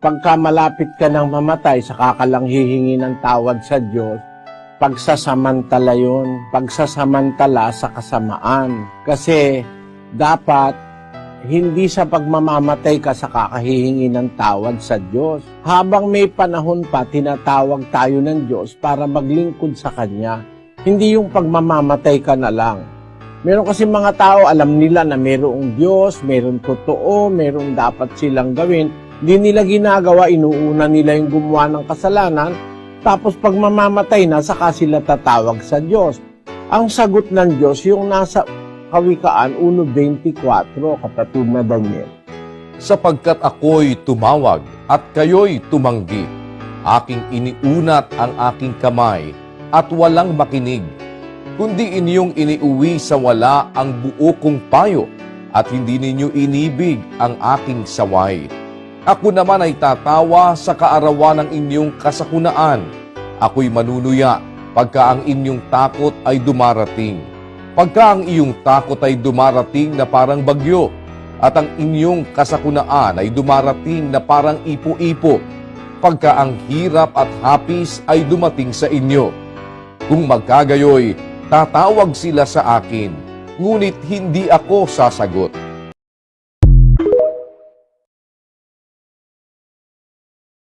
pagka malapit ka ng mamatay, saka ka lang hihingi ng tawad sa Diyos, pagsasamantala yun. Pagsasamantala sa kasamaan. Kasi dapat hindi sa pagmamamatay ka sa kakahihingi ng tawad sa Diyos. Habang may panahon pa, tinatawag tayo ng Diyos para maglingkod sa Kanya. Hindi yung pagmamamatay ka na lang. Meron kasi mga tao, alam nila na mayroong Diyos, mayroong totoo, mayroong dapat silang gawin. Hindi nila ginagawa, inuuna nila yung gumawa ng kasalanan, tapos pag mamamatay na, saka sila tatawag sa Diyos. Ang sagot ng Diyos, yung nasa Kawikaan 1:24, kapatid na Daniel. Sapagkat ako'y tumawag at kayo'y tumanggi, aking iniunat ang aking kamay at walang makinig, kundi inyong iniuwi sa wala ang buo kong payo at hindi ninyo inibig ang aking saway. Ako naman ay tatawa sa kaarawan ng inyong kasakunaan. Ako'y manunuya pagka ang inyong takot ay dumarating. Pagka ang iyong takot ay dumarating na parang bagyo, at ang inyong kasakunaan ay dumarating na parang ipo-ipo, pagka ang hirap at hapis ay dumating sa inyo. Kung magkagayoy, tatawag sila sa akin, ngunit hindi ako sasagot.